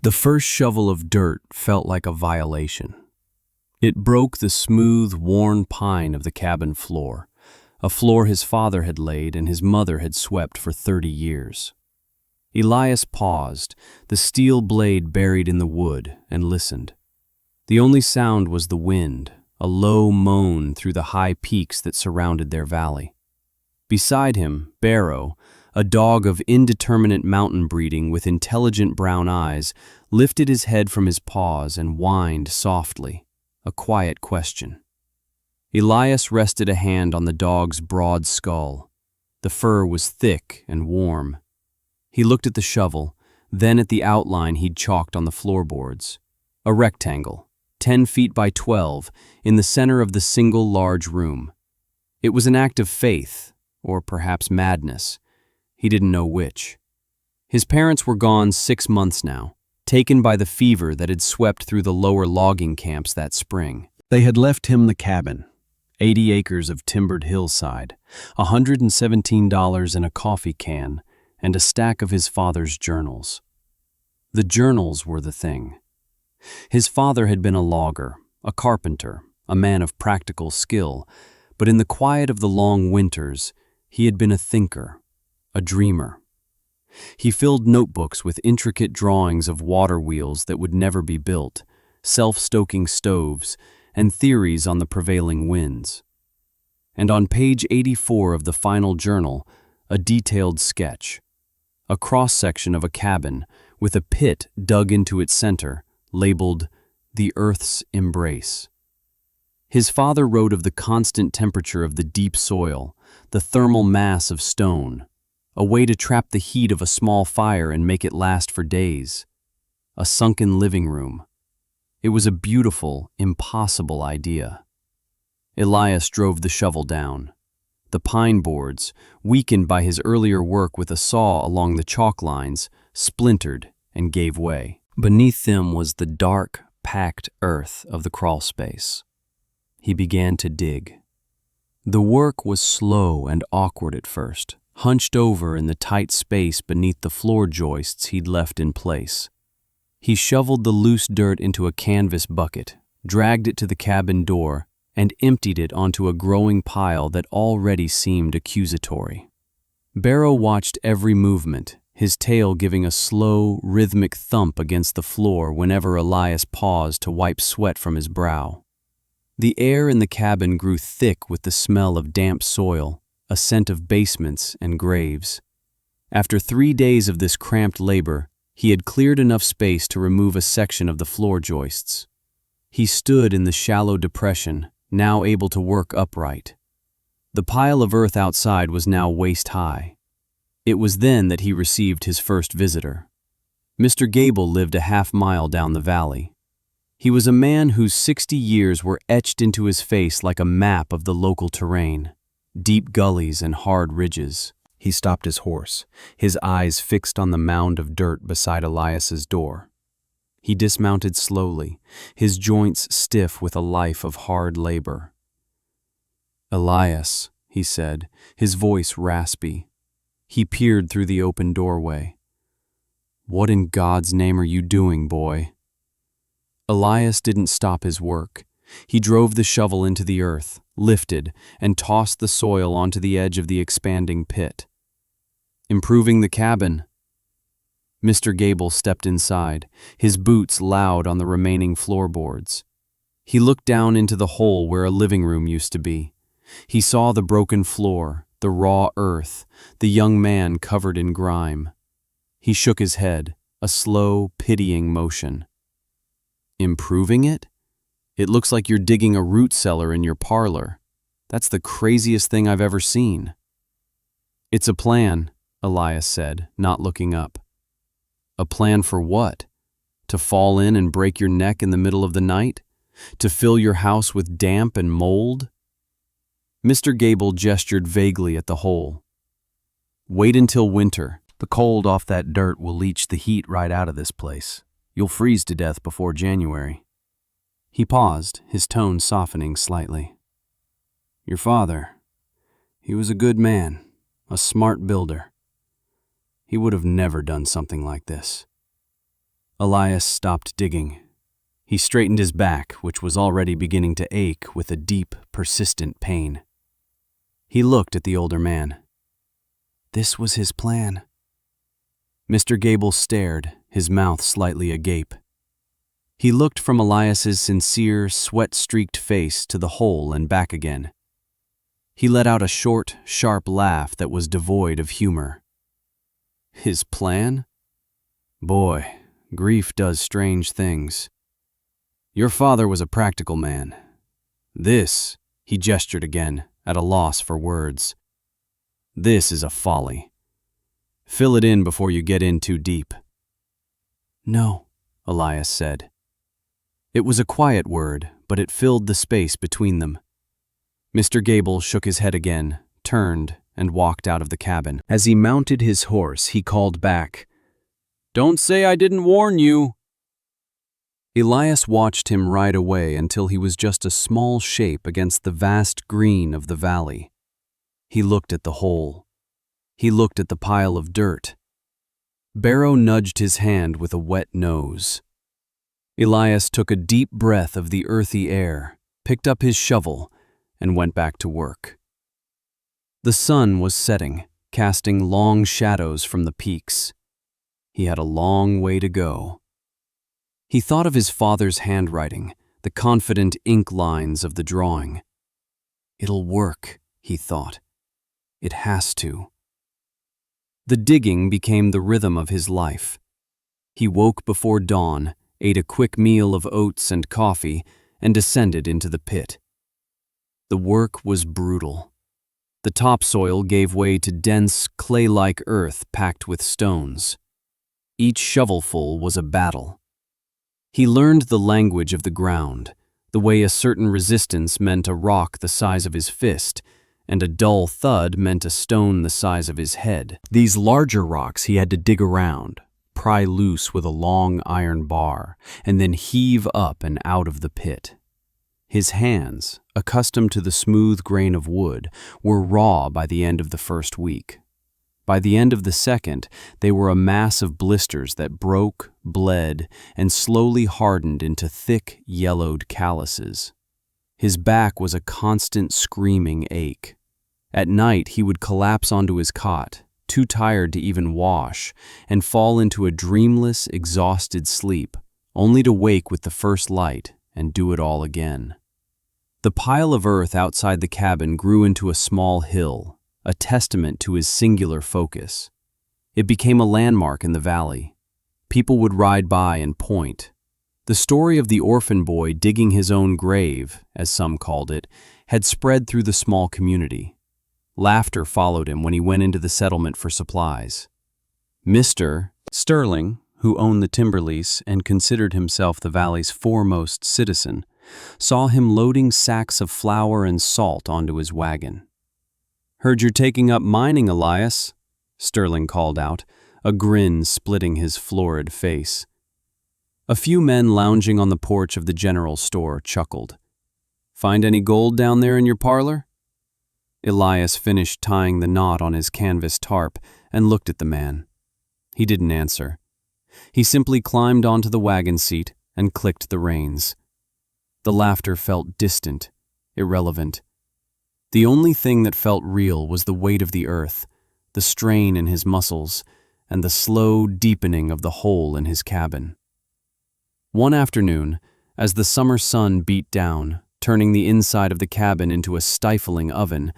The first shovel of dirt felt like a violation. It broke the smooth, worn pine of the cabin floor, a floor his father had laid and his mother had swept for 30 years. Elias paused, the steel blade buried in the wood, and listened. The only sound was the wind, a low moan through the high peaks that surrounded their valley. Beside him, Barrow, a dog of indeterminate mountain breeding with intelligent brown eyes, lifted his head from his paws and whined softly, a quiet question. Elias rested a hand on the dog's broad skull. The fur was thick and warm. He looked at the shovel, then at the outline he'd chalked on the floorboards. A rectangle, 10 feet by 12, in the center of the single large room. It was an act of faith, or perhaps madness. He didn't know which. His parents were gone 6 months now, taken by the fever that had swept through the lower logging camps that spring. They had left him the cabin, 80 acres of timbered hillside, $117 in a coffee can, and a stack of his father's journals. The journals were the thing. His father had been a logger, a carpenter, a man of practical skill, but in the quiet of the long winters, he had been a thinker, a dreamer. He filled notebooks with intricate drawings of water wheels that would never be built, self-stoking stoves, and theories on the prevailing winds. And on page 84 of the final journal, a detailed sketch, a cross-section of a cabin with a pit dug into its center, labeled "The Earth's Embrace." His father wrote of the constant temperature of the deep soil, the thermal mass of stone, a way to trap the heat of a small fire and make it last for days, a sunken living room. It was a beautiful, impossible idea. Elias drove the shovel down. The pine boards, weakened by his earlier work with a saw along the chalk lines, splintered and gave way. Beneath them was the dark, packed earth of the crawl space. He began to dig. The work was slow and awkward at first, hunched over in the tight space beneath the floor joists he'd left in place. He shoveled the loose dirt into a canvas bucket, dragged it to the cabin door, and emptied it onto a growing pile that already seemed accusatory. Barrow watched every movement, his tail giving a slow, rhythmic thump against the floor whenever Elias paused to wipe sweat from his brow. The air in the cabin grew thick with the smell of damp soil, a scent of basements and graves. After 3 days of this cramped labor, he had cleared enough space to remove a section of the floor joists. He stood in the shallow depression, now able to work upright. The pile of earth outside was now waist-high. It was then that he received his first visitor. Mr. Gable lived a half-mile down the valley. He was a man whose 60 years were etched into his face like a map of the local terrain, deep gullies and hard ridges. He stopped his horse, his eyes fixed on the mound of dirt beside Elias's door. He dismounted slowly, his joints stiff with a life of hard labor. "Elias," he said, his voice raspy. He peered through the open doorway. "What in God's name are you doing, boy?" Elias didn't stop his work. He drove the shovel into the earth, lifted, and tossed the soil onto the edge of the expanding pit. "Improving the cabin." Mr. Gable stepped inside, his boots loud on the remaining floorboards. He looked down into the hole where a living room used to be. He saw the broken floor, the raw earth, the young man covered in grime. He shook his head, a slow, pitying motion. "Improving it? It looks like you're digging a root cellar in your parlor. That's the craziest thing I've ever seen." "It's a plan," Elias said, not looking up. "A plan for what? To fall in and break your neck in the middle of the night? To fill your house with damp and mold?" Mr. Gable gestured vaguely at the hole. "Wait until winter. The cold off that dirt will leach the heat right out of this place. You'll freeze to death before January." He paused, his tone softening slightly. "Your father, he was a good man, a smart builder. He would have never done something like this." Elias stopped digging. He straightened his back, which was already beginning to ache with a deep, persistent pain. He looked at the older man. This was his plan. Mr. Gable stared, his mouth slightly agape. He looked from Elias's sincere, sweat-streaked face to the hole and back again. He let out a short, sharp laugh that was devoid of humor. His plan? Boy, grief does strange things. Your father was a practical man. This, he gestured again, at a loss for words. This is a folly. Fill it in before you get in too deep. No, Elias said. It was a quiet word, but it filled the space between them. Mr. Gable shook his head again, turned, and walked out of the cabin. As he mounted his horse, he called back, "Don't say I didn't warn you." Elias watched him ride away until he was just a small shape against the vast green of the valley. He looked at the hole. He looked at the pile of dirt. Barrow nudged his hand with a wet nose. Elias took a deep breath of the earthy air, picked up his shovel, and went back to work. The sun was setting, casting long shadows from the peaks. He had a long way to go. He thought of his father's handwriting, the confident ink lines of the drawing. It'll work, he thought. It has to. The digging became the rhythm of his life. He woke before dawn, ate a quick meal of oats and coffee, and descended into the pit. The work was brutal. The topsoil gave way to dense, clay-like earth packed with stones. Each shovelful was a battle. He learned the language of the ground, the way a certain resistance meant a rock the size of his fist, and a dull thud meant a stone the size of his head. These larger rocks he had to dig around, pry loose with a long iron bar, and then heave up and out of the pit. His hands, accustomed to the smooth grain of wood, were raw by the end of the first week. By the end of the second, they were a mass of blisters that broke, bled, and slowly hardened into thick, yellowed calluses. His back was a constant screaming ache. At night, he would collapse onto his cot, too tired to even wash, and fall into a dreamless, exhausted sleep, only to wake with the first light and do it all again. The pile of earth outside the cabin grew into a small hill, a testament to his singular focus. It became a landmark in the valley. People would ride by and point. The story of the orphan boy digging his own grave, as some called it, had spread through the small community. Laughter followed him when he went into the settlement for supplies. Mr. Sterling, who owned the timber lease and considered himself the valley's foremost citizen, saw him loading sacks of flour and salt onto his wagon. "Heard you're taking up mining, Elias," Sterling called out, a grin splitting his florid face. A few men lounging on the porch of the general store chuckled. "Find any gold down there in your parlor?" Elias finished tying the knot on his canvas tarp and looked at the man. He didn't answer. He simply climbed onto the wagon seat and clicked the reins. The laughter felt distant, irrelevant. The only thing that felt real was the weight of the earth, the strain in his muscles, and the slow deepening of the hole in his cabin. One afternoon, as the summer sun beat down, turning the inside of the cabin into a stifling oven,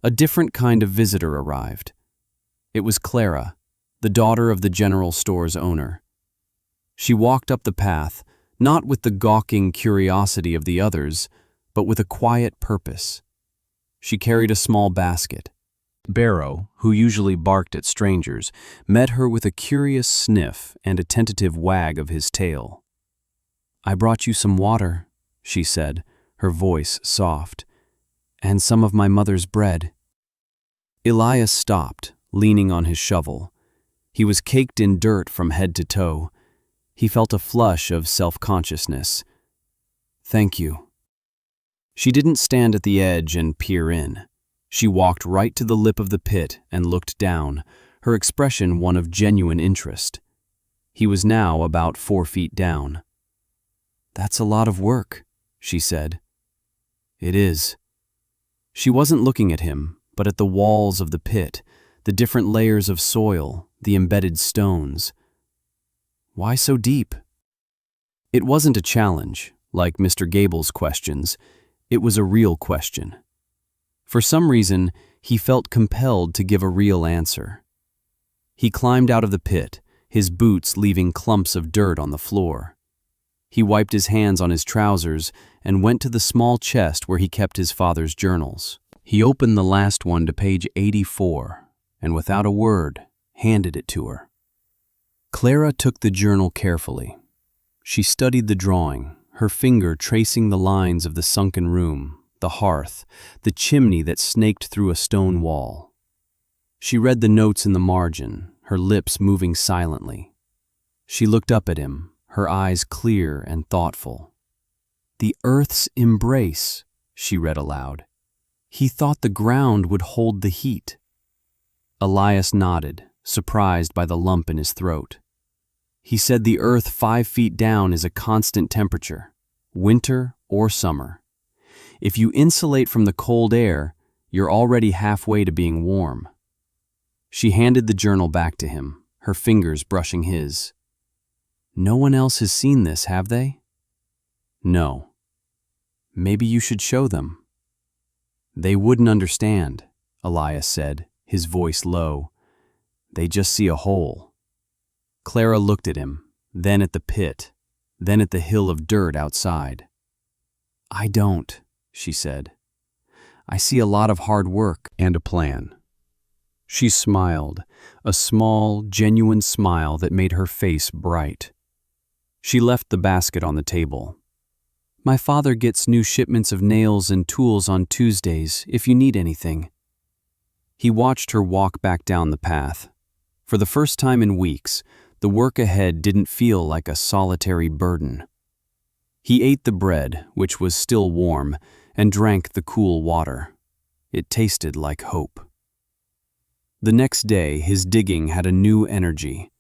a different kind of visitor arrived. It was Clara, the daughter of the general store's owner. She walked up the path, not with the gawking curiosity of the others, but with a quiet purpose. She carried a small basket. Barrow, who usually barked at strangers, met her with a curious sniff and a tentative wag of his tail. "I brought you some water," she said, her voice soft, "and some of my mother's bread." Elias stopped, leaning on his shovel. He was caked in dirt from head to toe. He felt a flush of self-consciousness. "Thank you." She didn't stand at the edge and peer in. She walked right to the lip of the pit and looked down, her expression one of genuine interest. He was now about 4 feet down. "That's a lot of work," she said. "It is." She wasn't looking at him, but at the walls of the pit, the different layers of soil, the embedded stones. Why so deep? It wasn't a challenge, like Mr. Gable's questions. It was a real question. For some reason, he felt compelled to give a real answer. He climbed out of the pit, his boots leaving clumps of dirt on the floor. He wiped his hands on his trousers and went to the small chest where he kept his father's journals. He opened the last one to page 84, and without a word, handed it to her. Clara took the journal carefully. She studied the drawing, her finger tracing the lines of the sunken room, the hearth, the chimney that snaked through a stone wall. She read the notes in the margin, her lips moving silently. She looked up at him, her eyes clear and thoughtful. "The earth's embrace," she read aloud. "He thought the ground would hold the heat." Elias nodded, surprised by the lump in his throat. He said the earth 5 feet down is a constant temperature, winter or summer. If you insulate from the cold air, you're already halfway to being warm. She handed the journal back to him, her fingers brushing his. "No one else has seen this, have they?" "No." "Maybe you should show them." "They wouldn't understand," Elias said, his voice low. "They just see a hole." Clara looked at him, then at the pit, then at the hill of dirt outside. "I don't," she said. "I see a lot of hard work and a plan." She smiled, a small, genuine smile that made her face bright. She left the basket on the table. "My father gets new shipments of nails and tools on Tuesdays if you need anything." He watched her walk back down the path. For the first time in weeks, the work ahead didn't feel like a solitary burden. He ate the bread, which was still warm, and drank the cool water. It tasted like hope. The next day, his digging had a new energy.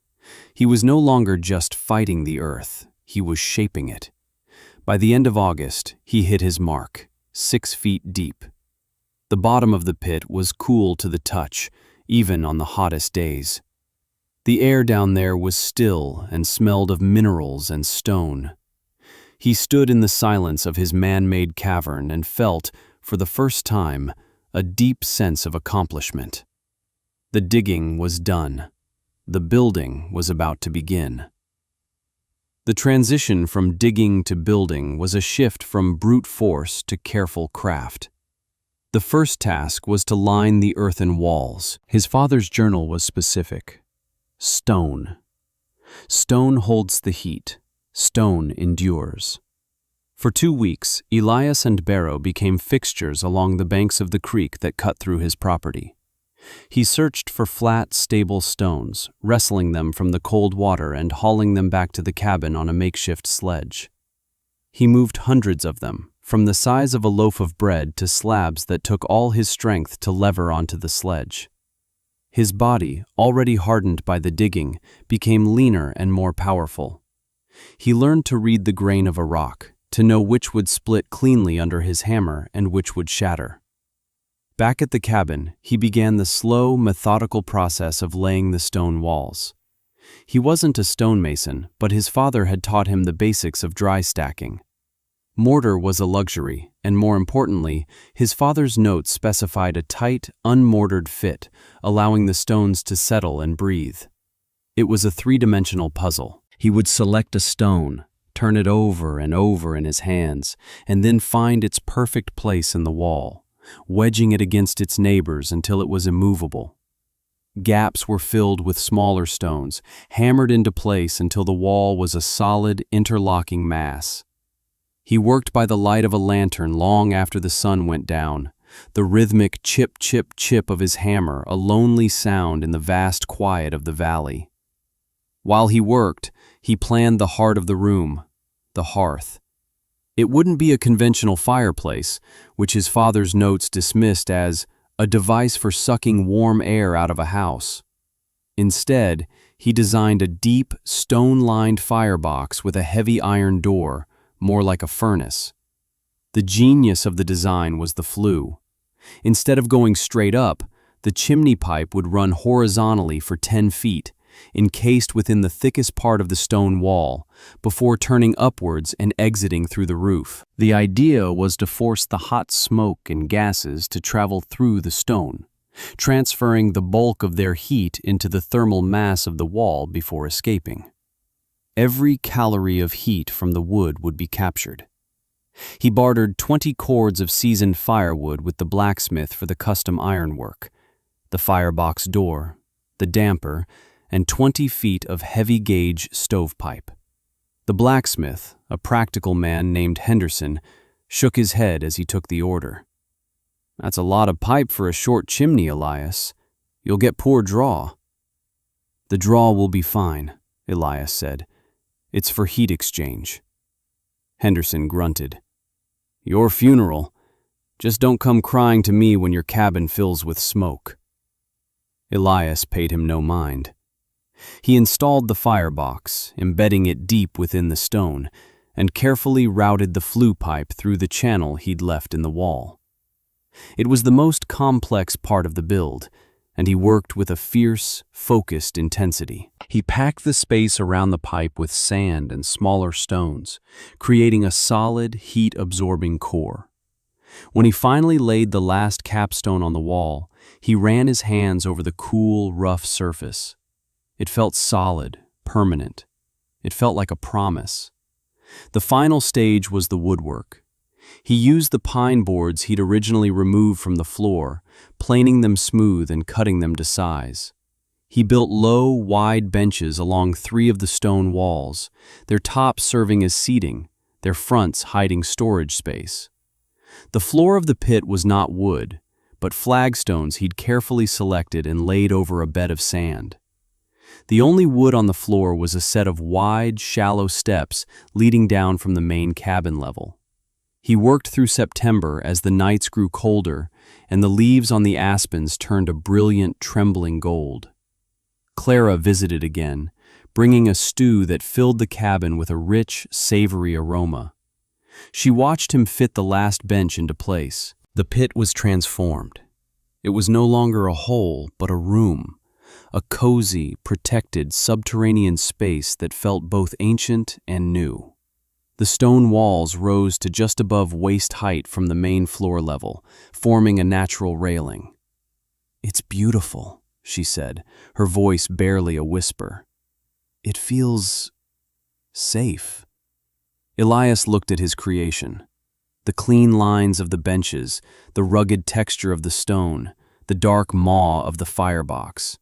He was no longer just fighting the earth, he was shaping it. By the end of August, he hit his mark, 6 feet deep. The bottom of the pit was cool to the touch, even on the hottest days. The air down there was still and smelled of minerals and stone. He stood in the silence of his man-made cavern and felt, for the first time, a deep sense of accomplishment. The digging was done. The building was about to begin. The transition from digging to building was a shift from brute force to careful craft. The first task was to line the earthen walls. His father's journal was specific. Stone. Stone holds the heat. Stone endures. For 2 weeks, Elias and Barrow became fixtures along the banks of the creek that cut through his property. He searched for flat, stable stones, wrestling them from the cold water and hauling them back to the cabin on a makeshift sledge. He moved hundreds of them, from the size of a loaf of bread to slabs that took all his strength to lever onto the sledge. His body, already hardened by the digging, became leaner and more powerful. He learned to read the grain of a rock, to know which would split cleanly under his hammer and which would shatter. Back at the cabin, he began the slow, methodical process of laying the stone walls. He wasn't a stonemason, but his father had taught him the basics of dry stacking. Mortar was a luxury, and more importantly, his father's notes specified a tight, unmortared fit, allowing the stones to settle and breathe. It was a 3-dimensional puzzle. He would select a stone, turn it over and over in his hands, and then find its perfect place in the wall, wedging it against its neighbors until it was immovable. Gaps were filled with smaller stones, hammered into place until the wall was a solid, interlocking mass. He worked by the light of a lantern long after the sun went down, the rhythmic chip, chip, chip of his hammer a lonely sound in the vast quiet of the valley. While he worked, he planned the heart of the room, the hearth. It wouldn't be a conventional fireplace, which his father's notes dismissed as a device for sucking warm air out of a house. Instead, He designed a deep, stone-lined firebox with a heavy iron door, more like a furnace. The genius of the design was the flue. Instead of going straight up, the chimney pipe would run horizontally for 10 feet, encased within the thickest part of the stone wall, before turning upwards and exiting through the roof. The idea was to force the hot smoke and gases to travel through the stone, transferring the bulk of their heat into the thermal mass of the wall before escaping. Every calorie of heat from the wood would be captured. He bartered 20 cords of seasoned firewood with the blacksmith for the custom ironwork, the firebox door, the damper, and 20 feet of heavy-gauge stovepipe. The blacksmith, a practical man named Henderson, shook his head as he took the order. "That's a lot of pipe for a short chimney, Elias. You'll get poor draw." "The draw will be fine," Elias said. "It's for heat exchange." Henderson grunted. "Your funeral. Just don't come crying to me when your cabin fills with smoke." Elias paid him no mind. He installed the firebox, embedding it deep within the stone, and carefully routed the flue pipe through the channel he'd left in the wall. It was the most complex part of the build, and he worked with a fierce, focused intensity. He packed the space around the pipe with sand and smaller stones, creating a solid, heat-absorbing core. When he finally laid the last capstone on the wall, he ran his hands over the cool, rough surface. It felt solid, permanent. It felt like a promise. The final stage was the woodwork. He used the pine boards he'd originally removed from the floor, planing them smooth and cutting them to size. He built low, wide benches along 3 of the stone walls, their tops serving as seating, their fronts hiding storage space. The floor of the pit was not wood, but flagstones he'd carefully selected and laid over a bed of sand. The only wood on the floor was a set of wide, shallow steps leading down from the main cabin level. He worked through September as the nights grew colder and the leaves on the aspens turned a brilliant, trembling gold. Clara visited again, bringing a stew that filled the cabin with a rich, savory aroma. She watched him fit the last bench into place. The pit was transformed. It was no longer a hole, but a room, a cozy, protected, subterranean space that felt both ancient and new. The stone walls rose to just above waist height from the main floor level, forming a natural railing. "It's beautiful," she said, her voice barely a whisper. "It feels safe." Elias looked at his creation. The clean lines of the benches, the rugged texture of the stone, the dark maw of the firebox.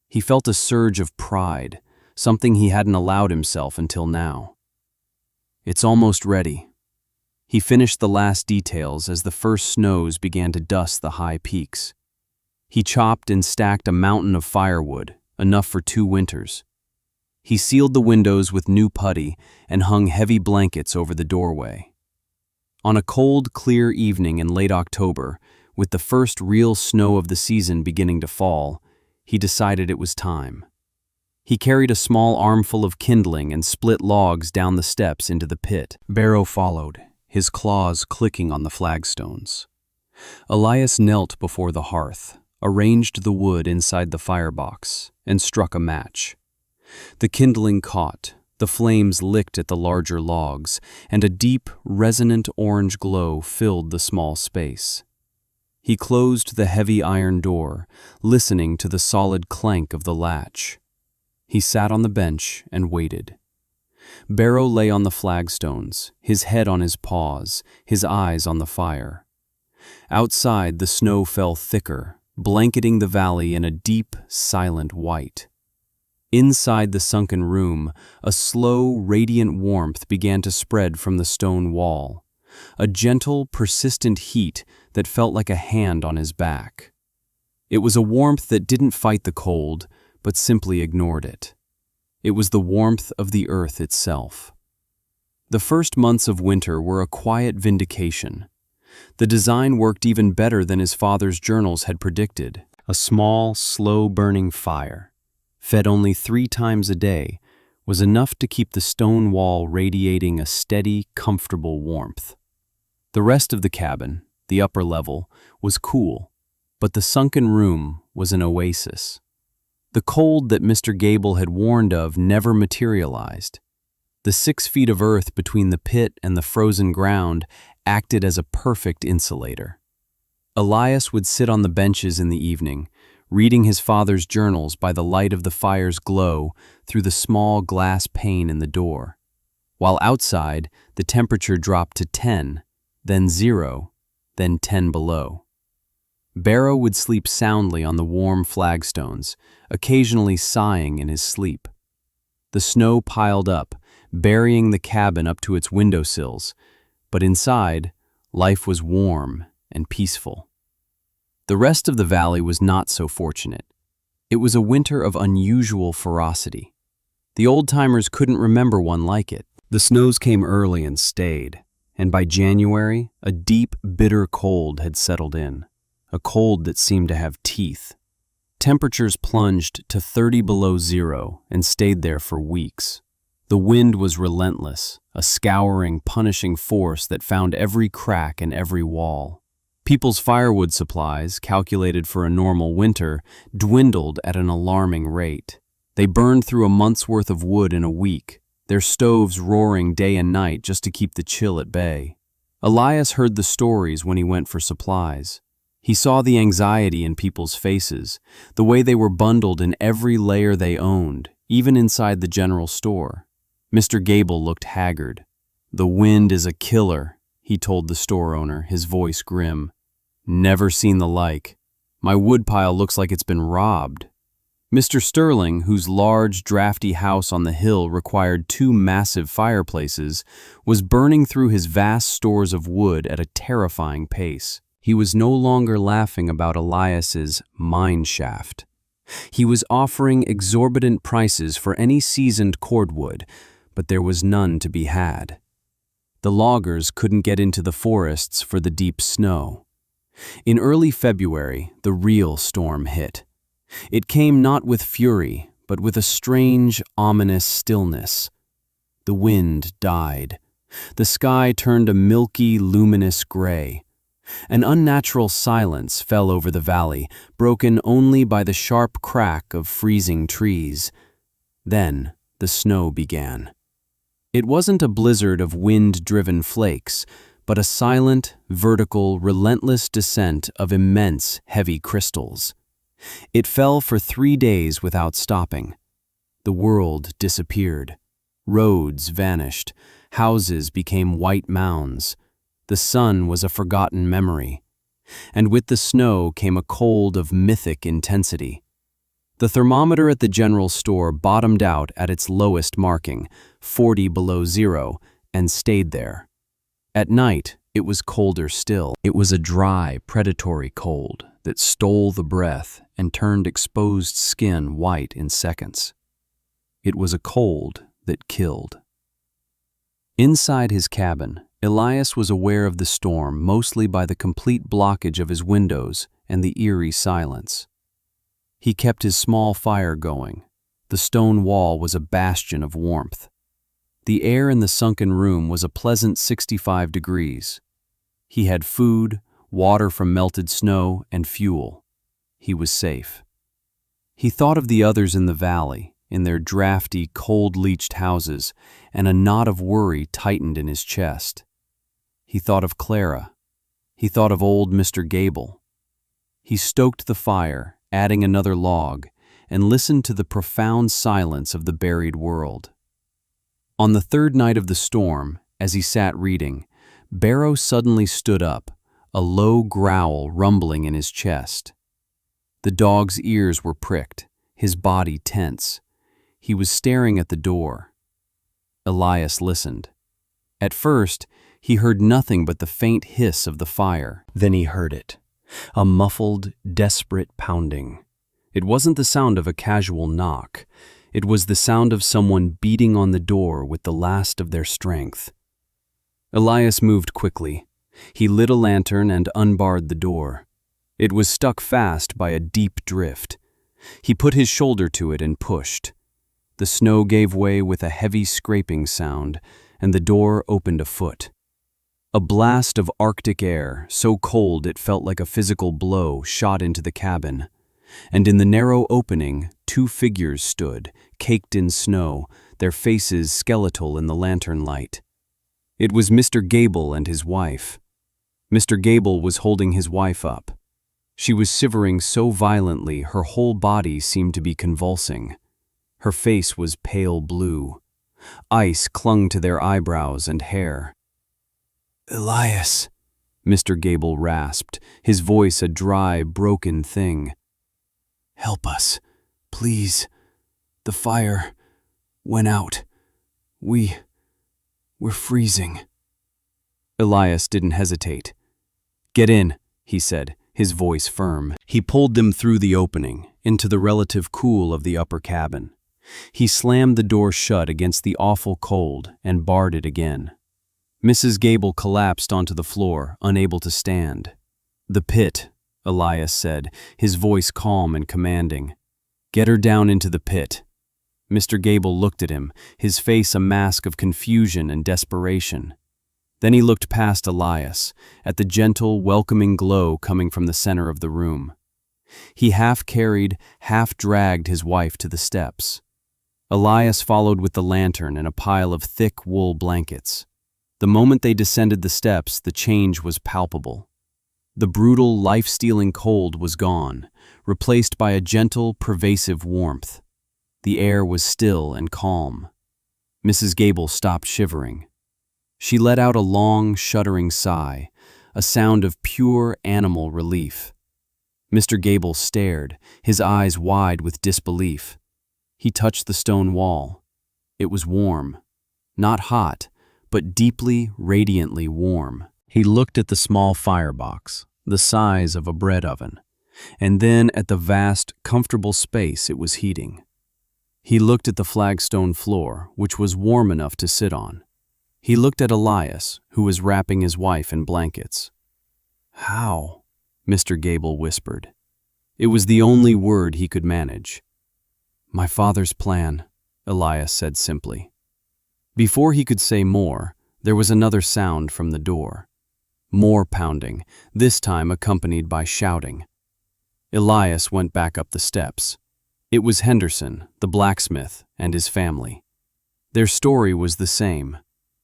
He felt a surge of pride, something he hadn't allowed himself until now. "It's almost ready." He finished the last details as the first snows began to dust the high peaks. He chopped and stacked a mountain of firewood, enough for 2 winters. He sealed the windows with new putty and hung heavy blankets over the doorway. On a cold, clear evening in late October, with the first real snow of the season beginning to fall, he decided it was time. He carried a small armful of kindling and split logs down the steps into the pit. Barrow followed, his claws clicking on the flagstones. Elias knelt before the hearth, arranged the wood inside the firebox, and struck a match. The kindling caught, the flames licked at the larger logs, and a deep, resonant orange glow filled the small space. He closed the heavy iron door, listening to the solid clank of the latch. He sat on the bench and waited. Barrow lay on the flagstones, his head on his paws, his eyes on the fire. Outside, the snow fell thicker, blanketing the valley in a deep, silent white. Inside the sunken room, a slow, radiant warmth began to spread from the stone wall, a gentle, persistent heat that felt like a hand on his back. It was a warmth that didn't fight the cold, but simply ignored it. It was the warmth of the earth itself. The first months of winter were a quiet vindication. The design worked even better than his father's journals had predicted. A small, slow-burning fire, fed only 3 times a day, was enough to keep the stone wall radiating a steady, comfortable warmth. The rest of the cabin, the upper level, was cool, but the sunken room was an oasis. The cold that Mr. Gable had warned of never materialized. The 6 feet of earth between the pit and the frozen ground acted as a perfect insulator. Elias would sit on the benches in the evening, reading his father's journals by the light of the fire's glow through the small glass pane in the door, while outside the temperature dropped to 10, then 0, then 10 below. Barrow would sleep soundly on the warm flagstones, occasionally sighing in his sleep. The snow piled up, burying the cabin up to its windowsills, but inside, life was warm and peaceful. The rest of the valley was not so fortunate. It was a winter of unusual ferocity. The old-timers couldn't remember one like it. The snows came early and stayed, and by January, a deep, bitter cold had settled in, a cold that seemed to have teeth. Temperatures plunged to 30 below zero and stayed there for weeks. The wind was relentless, a scouring, punishing force that found every crack and every wall. People's firewood supplies, calculated for a normal winter, dwindled at an alarming rate. They burned through a month's worth of wood in a week, their stoves roaring day and night just to keep the chill at bay. Elias heard the stories when he went for supplies. He saw the anxiety in people's faces, the way they were bundled in every layer they owned, even inside the general store. Mr. Gable looked haggard. "The wind is a killer," he told the store owner, his voice grim. "Never seen the like. My woodpile looks like it's been robbed." Mr. Sterling, whose large, drafty house on the hill required 2 massive fireplaces, was burning through his vast stores of wood at a terrifying pace. He was no longer laughing about Elias's mine shaft. He was offering exorbitant prices for any seasoned cordwood, but there was none to be had. The loggers couldn't get into the forests for the deep snow. In early February, the real storm hit. It came not with fury, but with a strange, ominous stillness. The wind died. The sky turned a milky, luminous gray. An unnatural silence fell over the valley, broken only by the sharp crack of freezing trees. Then the snow began. It wasn't a blizzard of wind-driven flakes, but a silent, vertical, relentless descent of immense, heavy crystals. It fell for 3 days without stopping. The world disappeared. Roads vanished. Houses became white mounds. The sun was a forgotten memory. And with the snow came a cold of mythic intensity. The thermometer at the general store bottomed out at its lowest marking, 40 below zero, and stayed there. At night, it was colder still. It was a dry, predatory cold that stole the breath and turned exposed skin white in seconds. It was a cold that killed. Inside his cabin, Elias was aware of the storm mostly by the complete blockage of his windows and the eerie silence. He kept his small fire going. The stone wall was a bastion of warmth. The air in the sunken room was a pleasant 65 degrees. He had food, water from melted snow, and fuel. He was safe. He thought of the others in the valley, in their drafty, cold-leached houses, and a knot of worry tightened in his chest. He thought of Clara. He thought of old Mr. Gable. He stoked the fire, adding another log, and listened to the profound silence of the buried world. On the 3rd night of the storm, as he sat reading, Barrow suddenly stood up, a low growl rumbling in his chest. The dog's ears were pricked, his body tense. He was staring at the door. Elias listened. At first, he heard nothing but the faint hiss of the fire. Then he heard it, a muffled, desperate pounding. It wasn't the sound of a casual knock. It was the sound of someone beating on the door with the last of their strength. Elias moved quickly. He lit a lantern and unbarred the door. It was stuck fast by a deep drift. He put his shoulder to it and pushed. The snow gave way with a heavy scraping sound, and the door opened a foot. A blast of Arctic air, so cold it felt like a physical blow, shot into the cabin. And in the narrow opening, two figures stood, caked in snow, their faces skeletal in the lantern light. It was Mr. Gable and his wife. Mr. Gable was holding his wife up. She was shivering so violently her whole body seemed to be convulsing. Her face was pale blue. Ice clung to their eyebrows and hair. "Elias," Mr. Gable rasped, his voice a dry, broken thing. "Help us, please. The fire went out. We're freezing." Elias didn't hesitate. "Get in," he said, his voice firm. He pulled them through the opening, into the relative cool of the upper cabin. He slammed the door shut against the awful cold and barred it again. Mrs. Gable collapsed onto the floor, unable to stand. "The pit," Elias said, his voice calm and commanding. "Get her down into the pit." Mr. Gable looked at him, his face a mask of confusion and desperation. Then he looked past Elias, at the gentle, welcoming glow coming from the center of the room. He half-carried, half-dragged his wife to the steps. Elias followed with the lantern and a pile of thick wool blankets. The moment they descended the steps, the change was palpable. The brutal, life-stealing cold was gone, replaced by a gentle, pervasive warmth. The air was still and calm. Mrs. Gable stopped shivering. She let out a long, shuddering sigh, a sound of pure animal relief. Mr. Gable stared, his eyes wide with disbelief. He touched the stone wall. It was warm. Not hot, but deeply, radiantly warm. He looked at the small firebox, the size of a bread oven, and then at the vast, comfortable space it was heating. He looked at the flagstone floor, which was warm enough to sit on. He looked at Elias, who was wrapping his wife in blankets. "How?" Mr. Gable whispered. It was the only word he could manage. "My father's plan," Elias said simply. Before he could say more, there was another sound from the door. More pounding, this time accompanied by shouting. Elias went back up the steps. It was Henderson, the blacksmith, and his family. Their story was the same.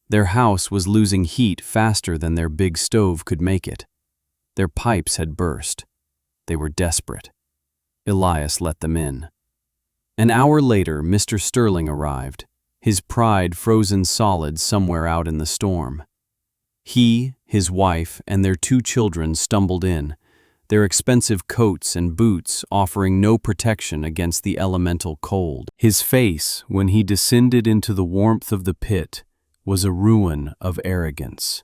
Their house was losing heat faster than their big stove could make it. Their pipes had burst. They were desperate. Elias let them in. An hour later, Mr. Sterling arrived, his pride frozen solid somewhere out in the storm. He, his wife, and their two children stumbled in, their expensive coats and boots offering no protection against the elemental cold. His face, when he descended into the warmth of the pit, was a ruin of arrogance.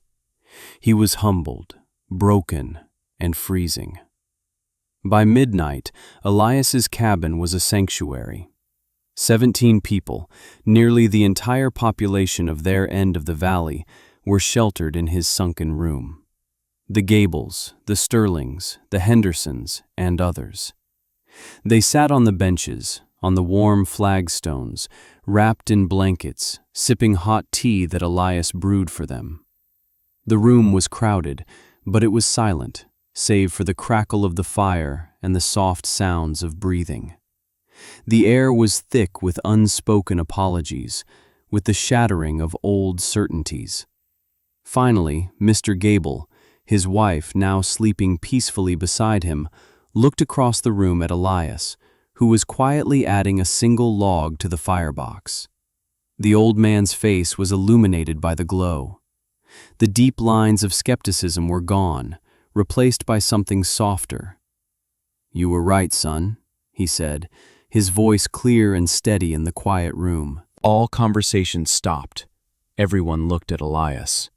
He was humbled, broken, and freezing. By midnight, Elias's cabin was a sanctuary. 17 people, nearly the entire population of their end of the valley, were sheltered in his sunken room. The Gables, the Sterlings, the Hendersons, and others. They sat on the benches, on the warm flagstones, wrapped in blankets, sipping hot tea that Elias brewed for them. The room was crowded, but it was silent, save for the crackle of the fire and the soft sounds of breathing. The air was thick with unspoken apologies, with the shattering of old certainties. Finally, Mr. Gable, his wife now sleeping peacefully beside him, looked across the room at Elias, who was quietly adding a single log to the firebox. The old man's face was illuminated by the glow. The deep lines of skepticism were gone, replaced by something softer. "You were right, son," he said, his voice clear and steady in the quiet room. All conversation stopped. Everyone looked at Elias.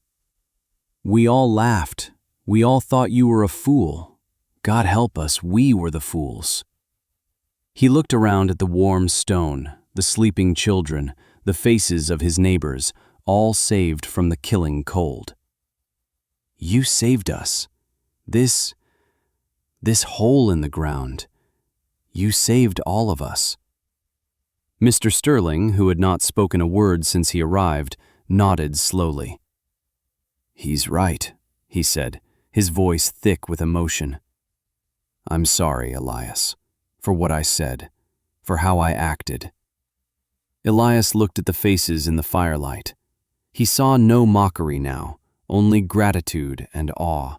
"We all laughed. We all thought you were a fool. God help us, we were the fools." He looked around at the warm stone, the sleeping children, the faces of his neighbors, all saved from the killing cold. "You saved us. This hole in the ground. You saved all of us." Mr. Sterling, who had not spoken a word since he arrived, nodded slowly. "He's right," he said, his voice thick with emotion. "I'm sorry, Elias, for what I said, for how I acted." Elias looked at the faces in the firelight. He saw no mockery now, only gratitude and awe.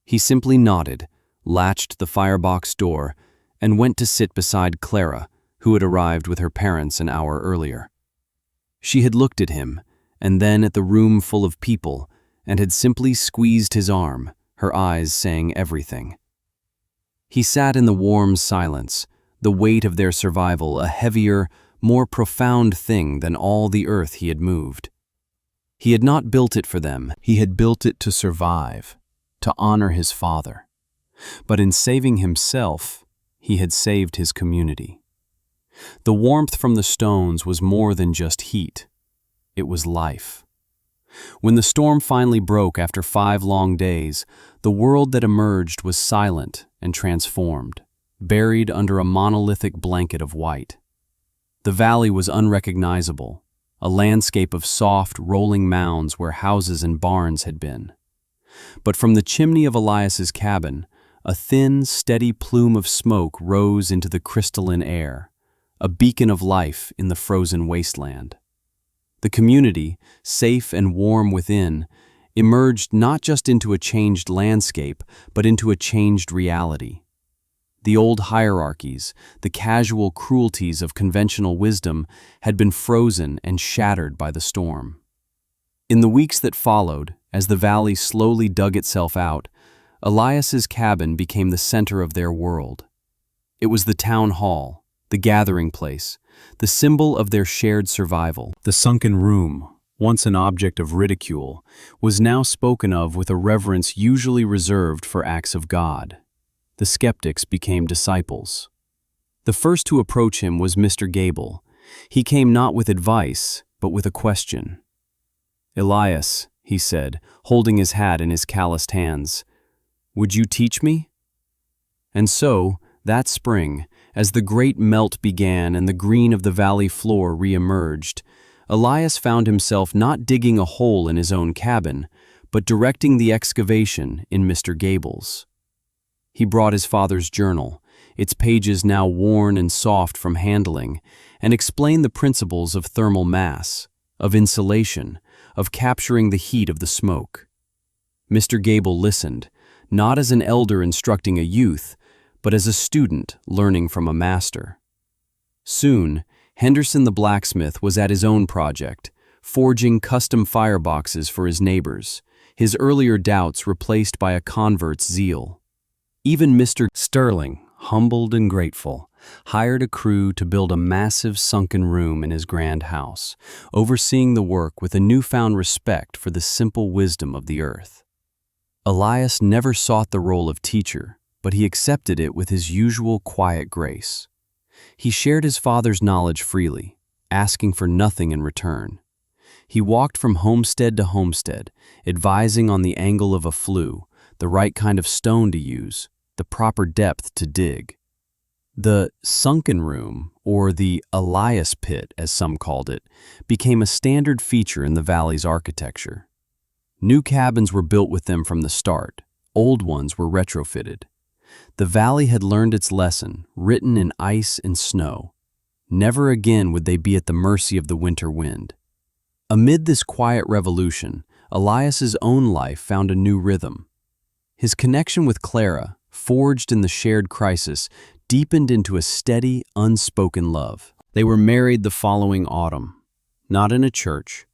He simply nodded, latched the firebox door, and went to sit beside Clara, who had arrived with her parents an hour earlier. She had looked at him, and then at the room full of people, and had simply squeezed his arm, her eyes saying everything. He sat in the warm silence, the weight of their survival a heavier, more profound thing than all the earth he had moved. He had not built it for them, he had built it to survive, to honor his father. But in saving himself, he had saved his community. The warmth from the stones was more than just heat. It was life. When the storm finally broke after 5 long days, the world that emerged was silent and transformed, buried under a monolithic blanket of white. The valley was unrecognizable, a landscape of soft, rolling mounds where houses and barns had been. But from the chimney of Elias's cabin, a thin, steady plume of smoke rose into the crystalline air, a beacon of life in the frozen wasteland. The community, safe and warm within, emerged not just into a changed landscape, but into a changed reality. The old hierarchies, the casual cruelties of conventional wisdom, had been frozen and shattered by the storm. In the weeks that followed, as the valley slowly dug itself out, Elias's cabin became the center of their world. It was the town hall, the gathering place, the symbol of their shared survival. The sunken room, once an object of ridicule, was now spoken of with a reverence usually reserved for acts of God. The skeptics became disciples. The first to approach him was Mr. Gable. He came not with advice, but with a question. "Elias," he said, holding his hat in his calloused hands, "would you teach me?" And so, that spring, as the great melt began and the green of the valley floor re-emerged, Elias found himself not digging a hole in his own cabin, but directing the excavation in Mr. Gable's. He brought his father's journal, its pages now worn and soft from handling, and explained the principles of thermal mass, of insulation, of capturing the heat of the smoke. Mr. Gable listened, not as an elder instructing a youth, but as a student learning from a master. Soon, Henderson the blacksmith was at his own project, forging custom fireboxes for his neighbors, his earlier doubts replaced by a convert's zeal. Even Mr. Sterling, humbled and grateful, hired a crew to build a massive sunken room in his grand house, overseeing the work with a newfound respect for the simple wisdom of the earth. Elias never sought the role of teacher, but he accepted it with his usual quiet grace. He shared his father's knowledge freely, asking for nothing in return. He walked from homestead to homestead, advising on the angle of a flue, the right kind of stone to use, the proper depth to dig. The sunken room, or the Elias pit as some called it, became a standard feature in the valley's architecture. New cabins were built with them from the start, old ones were retrofitted. The valley had learned its lesson, written in ice and snow. Never again would they be at the mercy of the winter wind. Amid this quiet revolution, Elias's own life found a new rhythm. His connection with Clara, forged in the shared crisis, deepened into a steady, unspoken love. They were married the following autumn, not in a church,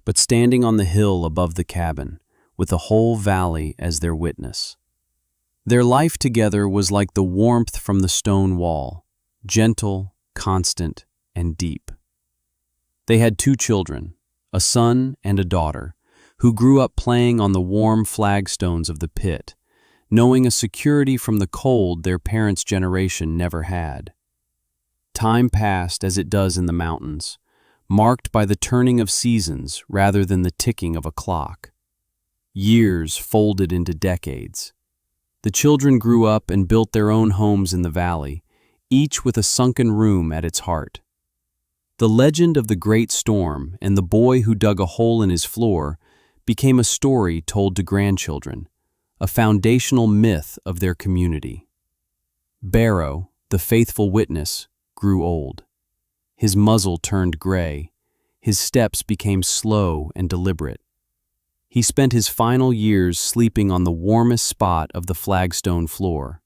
but standing on the hill above the cabin, with the whole valley as their witness. Their life together was like the warmth from the stone wall, gentle, constant, and deep. They had 2 children, a son and a daughter, who grew up playing on the warm flagstones of the pit, knowing a security from the cold their parents' generation never had. Time passed as it does in the mountains, marked by the turning of seasons rather than the ticking of a clock. Years folded into decades. The children grew up and built their own homes in the valley, each with a sunken room at its heart. The legend of the Great Storm and the boy who dug a hole in his floor became a story told to grandchildren, a foundational myth of their community. Barrow, the faithful witness, grew old. His muzzle turned gray. His steps became slow and deliberate. He spent his final years sleeping on the warmest spot of the flagstone floor,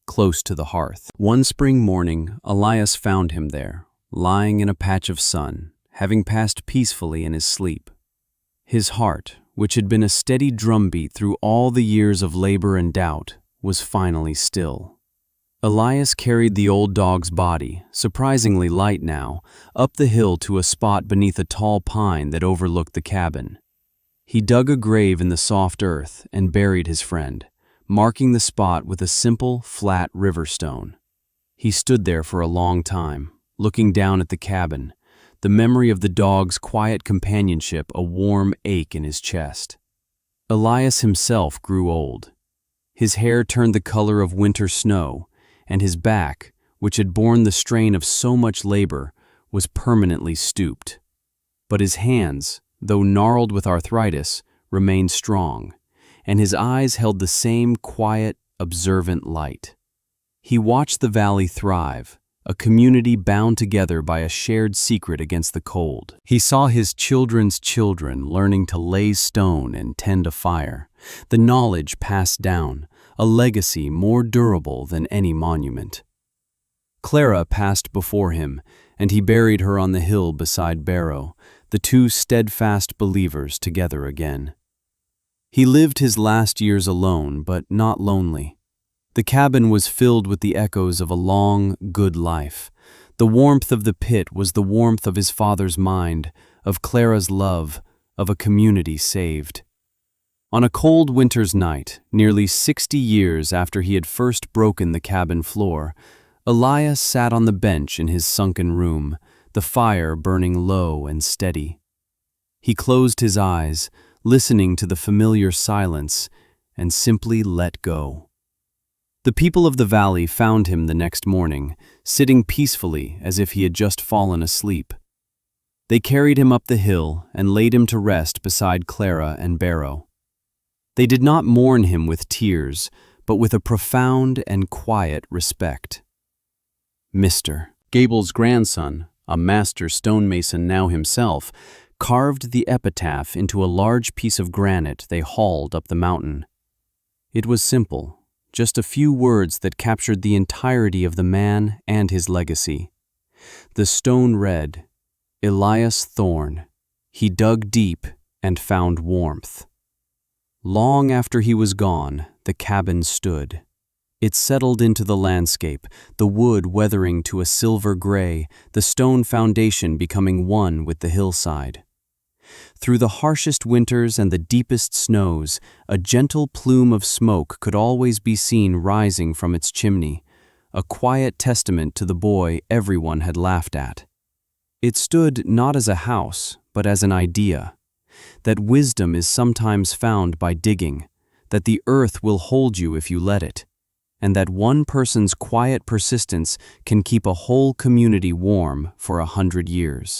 close to the hearth. One spring morning, Elias found him there, lying in a patch of sun, having passed peacefully in his sleep. His heart, which had been a steady drumbeat through all the years of labor and doubt, was finally still. Elias carried the old dog's body, surprisingly light now, up the hill to a spot beneath a tall pine that overlooked the cabin. He dug a grave in the soft earth and buried his friend, marking the spot with a simple, flat river stone. He stood there for a long time, looking down at the cabin, the memory of the dog's quiet companionship a warm ache in his chest. Elias himself grew old. His hair turned the color of winter snow, and his back, which had borne the strain of so much labor, was permanently stooped. But his hands, though gnarled with arthritis, remained strong, and his eyes held the same quiet, observant light. He watched the valley thrive, a community bound together by a shared secret against the cold. He saw his children's children learning to lay stone and tend a fire, the knowledge passed down, a legacy more durable than any monument. Clara passed before him, and he buried her on the hill beside Barrow, the two steadfast believers together again. He lived his last years alone, but not lonely. The cabin was filled with the echoes of a long, good life. The warmth of the pit was the warmth of his father's mind, of Clara's love, of a community saved. On a cold winter's night, nearly 60 years after he had first broken the cabin floor, Elias sat on the bench in his sunken room, the fire burning low and steady. He closed his eyes, listening to the familiar silence, and simply let go. The people of the valley found him the next morning, sitting peacefully as if he had just fallen asleep. They carried him up the hill and laid him to rest beside Clara and Barrow. They did not mourn him with tears, but with a profound and quiet respect. Mr. Gable's grandson, a master stonemason now himself, carved the epitaph into a large piece of granite they hauled up the mountain. It was simple, just a few words that captured the entirety of the man and his legacy. The stone read, "Elias Thorne. He dug deep and found warmth." Long after he was gone, the cabin stood. It settled into the landscape, the wood weathering to a silver gray, the stone foundation becoming one with the hillside. Through the harshest winters and the deepest snows, a gentle plume of smoke could always be seen rising from its chimney, a quiet testament to the boy everyone had laughed at. It stood not as a house, but as an idea, that wisdom is sometimes found by digging, that the earth will hold you if you let it, and that one person's quiet persistence can keep a whole community warm for 100 years.